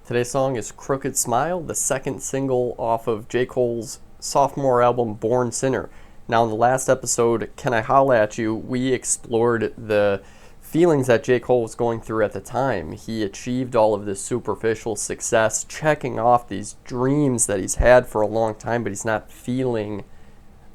Today's song is Crooked Smile, the second single off of J. Cole's sophomore album, Born Sinner. Now, in the last episode, Can I Holla at You, we explored the feelings that J. Cole was going through at the time. He achieved all of this superficial success, checking off these dreams that he's had for a long time, but he's not feeling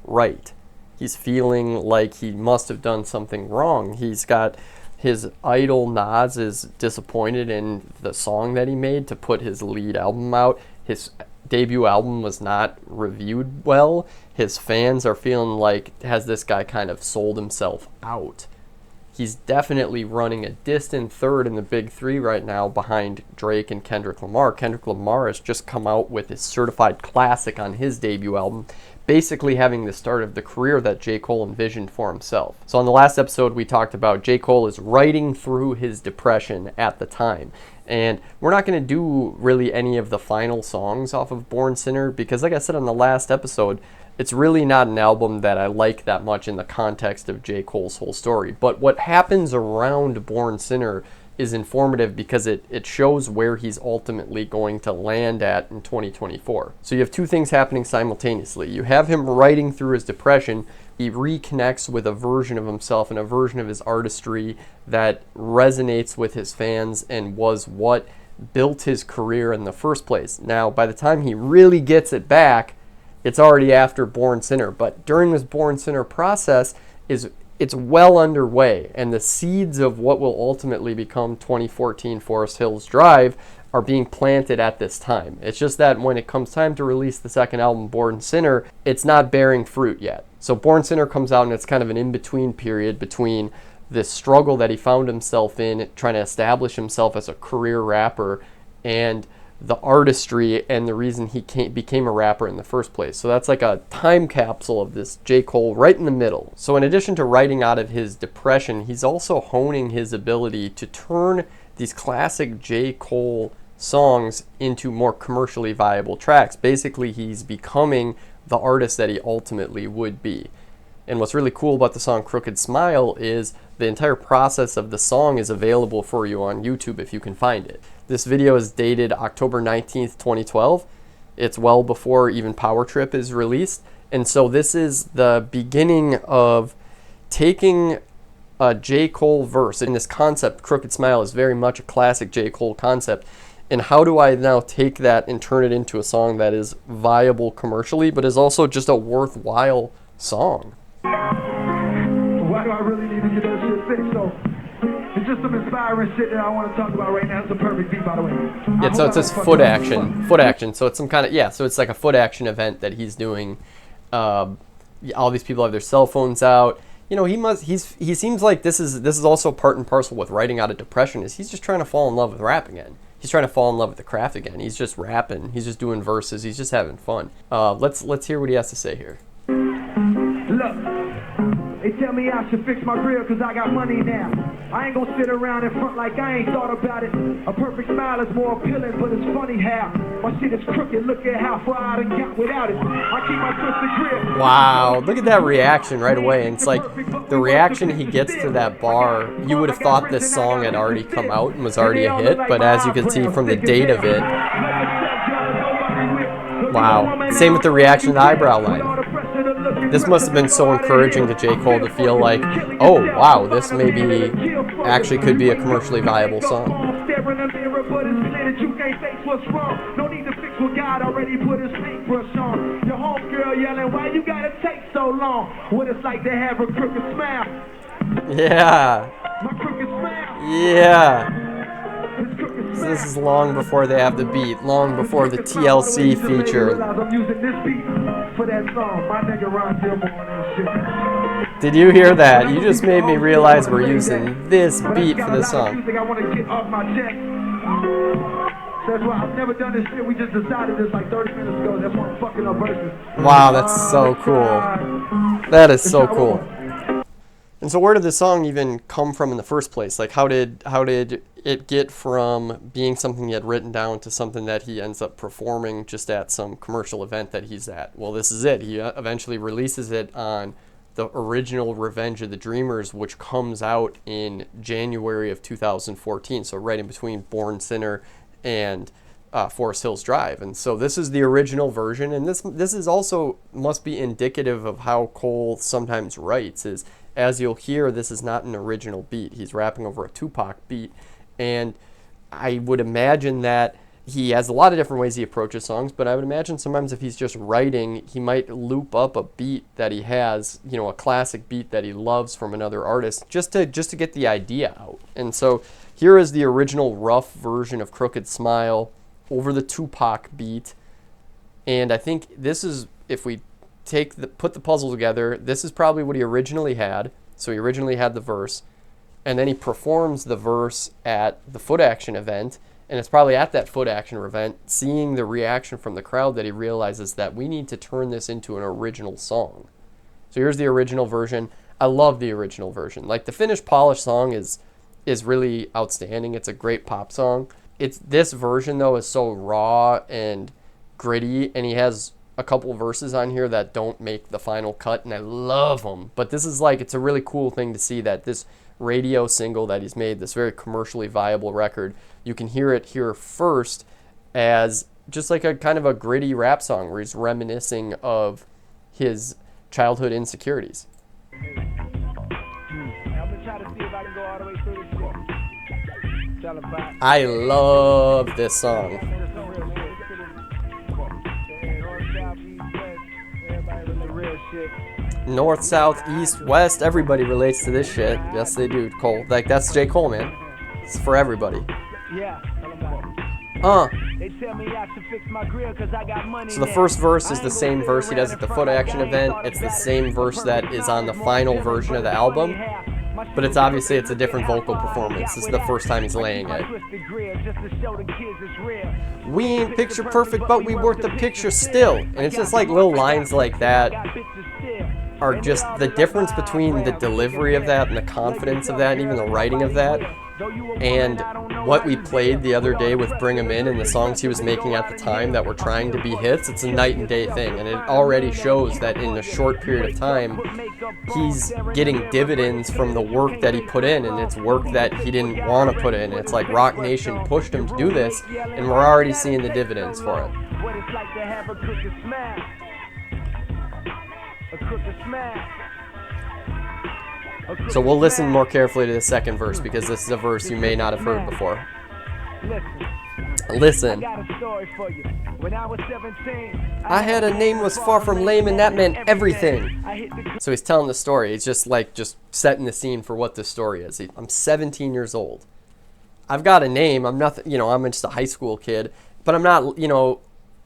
right. He's feeling like he must have done something wrong. He's got his idol Nas is disappointed in the song that he made to put his lead album out. His debut album was not reviewed well. His fans are feeling like, has this guy kind of sold himself out? He's definitely running a distant third in the big three right now behind Drake and Kendrick Lamar. Kendrick Lamar has just come out with his certified classic on his debut album, basically having the start of the career that J. Cole envisioned for himself. So on the last episode, we talked about J. Cole is writing through his depression at the time. And we're not going to do really any of the final songs off of Born Sinner because, like I said on the last episode, it's really not an album that I like that much in the context of J. Cole's whole story. But what happens around Born Sinner is informative because it shows where he's ultimately going to land at in 2024. So you have two things happening simultaneously. You have him writing through his depression. He reconnects with a version of himself and a version of his artistry that resonates with his fans and was what built his career in the first place. Now, by the time he really gets it back, it's already after Born Sinner. But during this Born Sinner process, it's well underway, and the seeds of what will ultimately become 2014 Forest Hills Drive are being planted at this time. It's just that when it comes time to release the second album, Born Sinner, it's not bearing fruit yet. So Born Sinner comes out, and it's kind of an in-between period between this struggle that he found himself in, trying to establish himself as a career rapper, and the artistry and the reason he became a rapper in the first place. So that's like a time capsule of this J. Cole right in the middle. So in addition to writing out of his depression, he's also honing his ability to turn these classic J. Cole songs into more commercially viable tracks. Basically, he's becoming the artist that he ultimately would be. And what's really cool about the song Crooked Smile is the entire process of the song is available for you on YouTube if you can find it. This video is dated October 19th, 2012. It's well before even Power Trip is released. And so this is the beginning of taking a J. Cole verse. And this concept, Crooked Smile, is very much a classic J. Cole concept. And how do I now take that and turn it into a song that is viable commercially, but is also just a worthwhile song? Why do I really need to get that shit fixed? So it's just some inspiring shit that I want to talk about right now. It's a perfect beat, by the way. Yeah, so it's this foot action. So it's some kind of, so it's like a foot action event that he's doing. All these people have their cell phones out. You know, he seems like this is also part and parcel with writing out of depression, is he's just trying to fall in love with rap again. He's trying to fall in love with the craft again. He's just rapping. He's just doing verses. He's just having fun. Let's hear what he has to say here. Look, they tell me I should fix my grill cause I got money now. I ain't gonna sit around in front like I ain't thought about it. A perfect smile is more appealing, but it's funny how my shit is crooked. Look at how far I done got without it. I keep my twisted grill. Wow, look at that reaction right away. And it's like the reaction he gets to that bar, you would have thought this song had already come out and was already a hit, but as you can see from the date of it, wow. Same with the reaction to the eyebrow line. This must have been so encouraging to J. Cole to feel like, oh, wow, this maybe actually could be a commercially viable song. No need to fix what God already put his paintbrush on. Your homegirl yelling, why you gotta take so long? What it's like to have a crooked smile. Yeah. My crooked smile. Yeah. So this is long before they have the beat, long before the TLC feature. I'm using this beat for that song. My nigga Ron Gilmore and shit. Did you hear that? You just made me realize we're using this beat for this song. I want to get off my chest. That's why I've never done this shit. We just decided this like 30 minutes ago. That's why I'm fucking up verses. Wow, that's so cool. That is so cool. And so where did this song even come from in the first place? Like how did it get from being something he had written down to something that he ends up performing just at some commercial event that he's at? Well, this is it. He eventually releases it on the original Revenge of the Dreamers, which comes out in January of 2014. So right in between Born Sinner and Forest Hills Drive. And so this is the original version, and this is also must be indicative of how Cole sometimes writes. Is, as you'll hear, this is not an original beat. He's rapping over a Tupac beat, and I would imagine that he has a lot of different ways he approaches songs, but I would imagine sometimes if he's just writing, he might loop up a beat that he has, you know, a classic beat that he loves from another artist, just to get the idea out. And so here is the original rough version of Crooked Smile over the Tupac beat. And I think this is, if we put the puzzle together, this is probably what he originally had. So he originally had the verse, and then he performs the verse at the Foot Action event. And it's probably at that Foot Action event, seeing the reaction from the crowd, that he realizes that we need to turn this into an original song. So here's the original version. I love the original version. Like, the finished polished song is really outstanding. It's a great pop song. This version, though, is so raw and gritty, and he has a couple verses on here that don't make the final cut, and I love them. But this is like, it's a really cool thing to see that this radio single that he's made, this very commercially viable record, you can hear it here first as just like a kind of a gritty rap song where he's reminiscing of his childhood insecurities. I love this song. North, south, east, west, everybody relates to this shit. Yes, they do, Cole. Like, that's J. Cole, man. It's for everybody. So the first verse is the same verse he does at the Foot Action event. It's the same verse that is on the final version of the album. But it's obviously, it's a different vocal performance. This is the first time he's laying it. We ain't picture perfect, but we work the picture still. And it's just like little lines like that are just the difference between the delivery of that and the confidence of that and even the writing of that and what we played the other day with Bring 'Em In and the songs he was making at the time that were trying to be hits. It's a night and day thing, and it already shows that in a short period of time he's getting dividends from the work that he put in, and it's work that he didn't want to put in. It's like Rock Nation pushed him to do this, and we're already seeing the dividends for it. So we'll listen more carefully to the second verse, because this is a verse you may not have heard before. Listen. I had a name was far from lame, and that meant everything. So he's telling the story. He's just setting the scene for what this story is. I'm 17 years old. I've got a name. I'm nothing, I'm just a high school kid, but I'm not,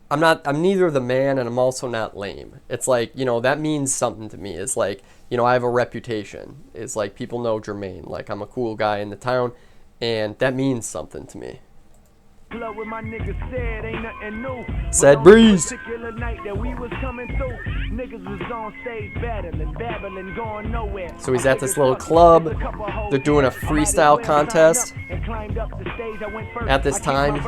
I'm neither the man, and I'm also not lame. It's like, that means something to me. It's like, I have a reputation. It's like, people know Jermaine. Like, I'm a cool guy in the town, and that means something to me. Said Breeze. So he's at this little club. They're doing a freestyle contest at this time.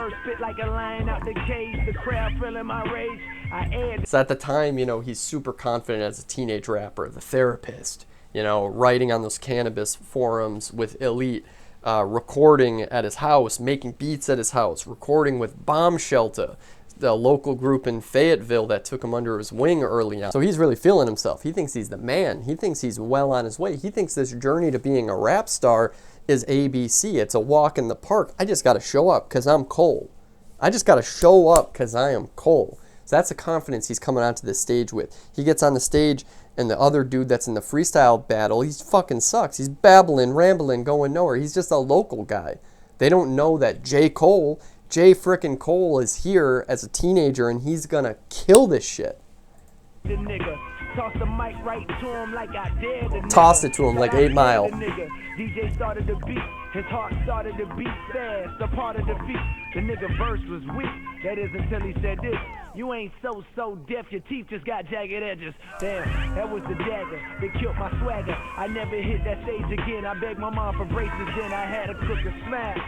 So at the time, he's super confident as a teenage rapper, the therapist, writing on those cannabis forums with Elite. Recording at his house, making beats at his house, recording with Bomb Shelter, the local group in Fayetteville that took him under his wing early on. So he's really feeling himself. He thinks he's the man. He thinks he's well on his way. He thinks this journey to being a rap star is ABC. It's a walk in the park. I just got to show up because I'm Cole. I just got to show up because I am Cole. So that's the confidence he's coming onto this stage with. He gets on the stage, and the other dude that's in the freestyle battle, he fucking sucks. He's babbling, rambling, going nowhere. He's just a local guy. They don't know that J. frickin' Cole is here as a teenager, and he's gonna kill this shit. Tossed it to him like 8 Mile. DJ started to beat, his heart started to beat fast. A part of defeat, the nigga verse was weak. That is until he said this. You ain't so deaf, your teeth just got jagged edges. Damn, that was the dagger that killed my swagger. I never hit that stage again. I begged my mom for braces, then I had a crooked smash.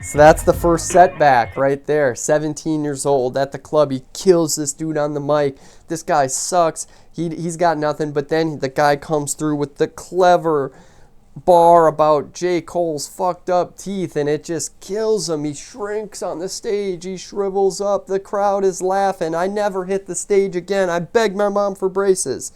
So that's the first setback right there. 17 years old at the club. He kills this dude on the mic. This guy sucks. He's got nothing, but then the guy comes through with the clever bar about J. Cole's fucked up teeth, and it just kills him. He shrinks on the stage. He shrivels up. The crowd is laughing. I never hit the stage again. I begged my mom for braces.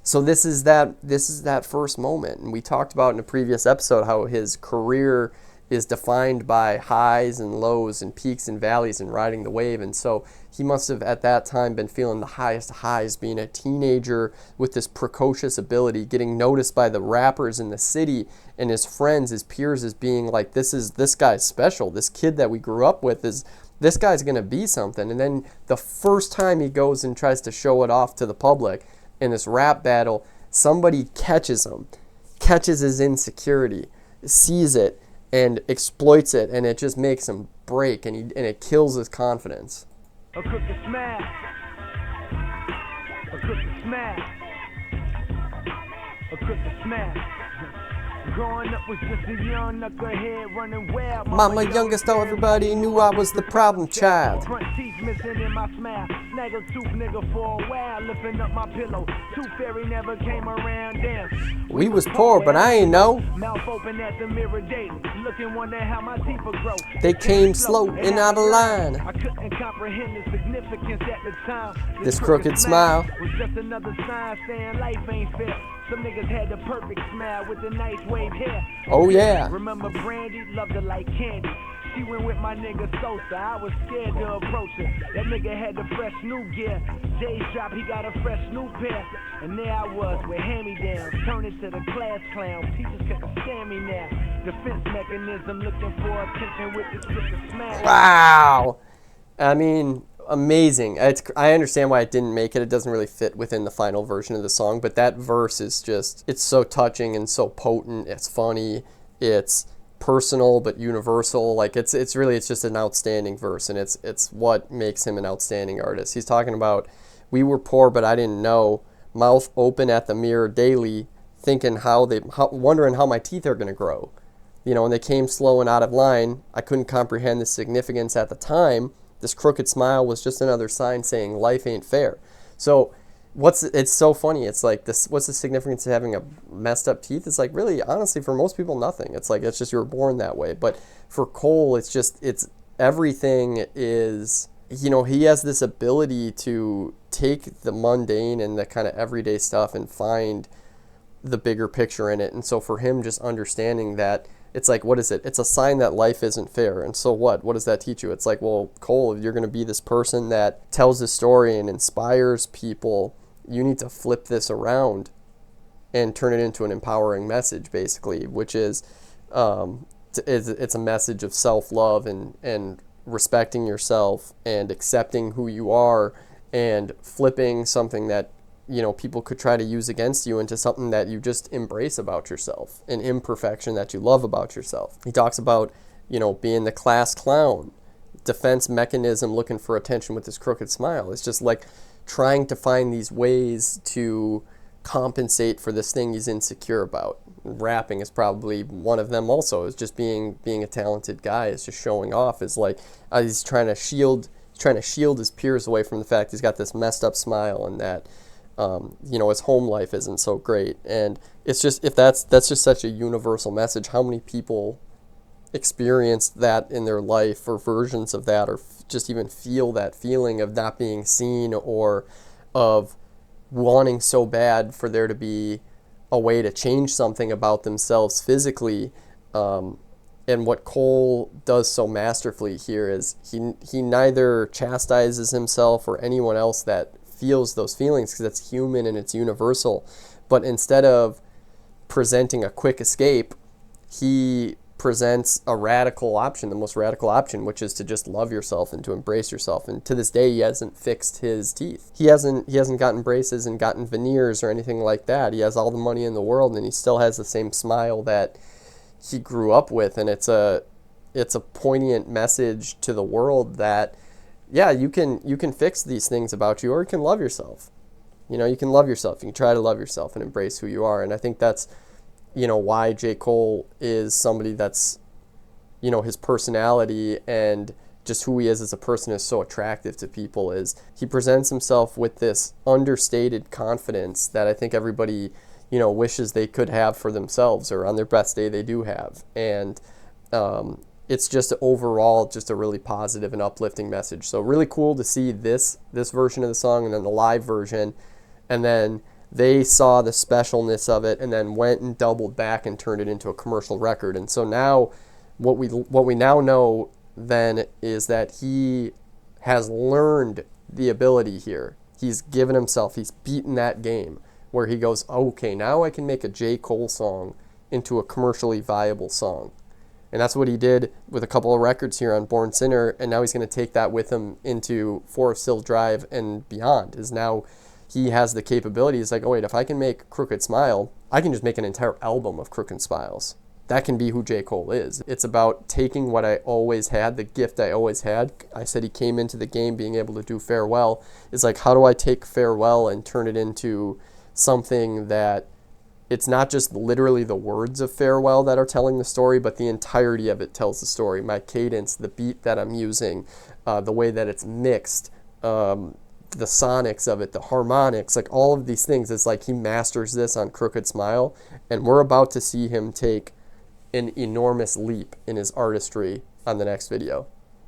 So this is that first moment. And we talked about in a previous episode how his career is defined by highs and lows and peaks and valleys and riding the wave. And so he must have at that time been feeling the highest highs, being a teenager with this precocious ability, getting noticed by the rappers in the city and his friends, his peers, as being like, this guy's special. This kid that we grew up with, this guy's going to be something. And then the first time he goes and tries to show it off to the public in this rap battle, somebody catches him, catches his insecurity, sees it, and exploits it, and it just makes him break, and it kills his confidence. A crooked smash. A crooked smash. A crooked smash. Growing up was just a young knucklehead running wild. Mama youngest, though everybody knew I was the problem child. Front teeth missing in my smile. Snaggle tooth nigga for a while, lifting up my pillow. Tooth fairy never came around, damn. We was poor, but I ain't know. Mouth open at the mirror daily, looking wonder how my teeth would grow. They came slow and out of line. I couldn't comprehend the significance at the time. This crooked smile was just another sign saying life ain't fair. Some niggas had the perfect smile with the nice wave hair. Oh yeah. Remember Brandy? Loved her like candy. She went with my nigga Sosa. I was scared to approach her. That nigga had the fresh new gear. Jay's drop, he got a fresh new pair. And there I was with hand-me-downs, turning to the class clown. Teachers couldn't stand me now. Defense mechanism looking for attention with this crooked smile. Wow. I mean, amazing. I understand why it didn't make it. It doesn't really fit within the final version of the song, but that verse is just, it's so touching and so potent. It's funny. It's personal but universal. Like it's just an outstanding verse, and it's what makes him an outstanding artist. He's talking about, we were poor but I didn't know, mouth open at the mirror daily, thinking wondering how my teeth are going to grow. You know, and they came slow and out of line. I couldn't comprehend the significance at the time. This crooked smile was just another sign saying life ain't fair. So it's so funny. It's like this, what's the significance of having a messed up teeth? It's like, really, honestly, for most people, nothing. It's like, it's just, you were born that way. But for Cole, it's everything is, you know, he has this ability to take the mundane and the kind of everyday stuff and find the bigger picture in it. And so for him, just understanding that, it's like, what is it? It's a sign that life isn't fair. And so what? What does that teach you? It's like, well, Cole, if you're going to be this person that tells a story and inspires people, you need to flip this around and turn it into an empowering message, basically, which is it's a message of self-love and respecting yourself and accepting who you are and flipping something that, you know, people could try to use against you into something that you just embrace about yourself, an imperfection that you love about yourself. He talks about, you know, being the class clown, defense mechanism, looking for attention with his crooked smile. It's just like trying to find these ways to compensate for this thing he's insecure about. Rapping is probably one of them also. Is just being a talented guy. It's just showing off. Is like he's trying to shield his peers away from the fact he's got this messed up smile and that you know, his home life isn't so great. And it's just, if that's just such a universal message, how many people experience that in their life, or versions of that, or just even feel that feeling of not being seen, or of wanting so bad for there to be a way to change something about themselves physically. And what Cole does so masterfully here is he neither chastises himself or anyone else that feels those feelings, because it's human and it's universal. But instead of presenting a quick escape, he presents a radical option, the most radical option, which is to just love yourself and to embrace yourself. And to this day, he hasn't fixed his teeth. He hasn't gotten braces and gotten veneers or anything like that. He has all the money in the world, and he still has the same smile that he grew up with. And it's a poignant message to the world that, yeah, you can fix these things about you, or you can love yourself. You know, you can love yourself. You can try to love yourself and embrace who you are. And I think that's, you know, why J. Cole is somebody that's, you know, his personality and just who he is as a person is so attractive to people. Is he presents himself with this understated confidence that I think everybody, wishes they could have for themselves, or on their best day they do have. And it's just overall just a really positive and uplifting message. So really cool to see this version of the song and then the live version. And then they saw the specialness of it and then went and doubled back and turned it into a commercial record. And so now what we now know then is that he has learned the ability here. He's given himself, he's beaten that game where he goes, okay, now I can make a J. Cole song into a commercially viable song. And that's what he did with a couple of records here on Born Sinner, and now he's going to take that with him into Forest Hill Drive and beyond. Is now he has the capability. He's like, oh wait, if I can make Crooked Smile, I can just make an entire album of Crooked Smiles. That can be who J. Cole is. It's about taking what I always had, the gift I always had. I said he came into the game being able to do Farewell. It's like, how do I take Farewell and turn it into something that it's not just literally the words of Farewell that are telling the story, but the entirety of it tells the story. My cadence, the beat that I'm using, the way that it's mixed, the sonics of it, the harmonics, like all of these things. It's like he masters this on Crooked Smile, and we're about to see him take an enormous leap in his artistry on the next video.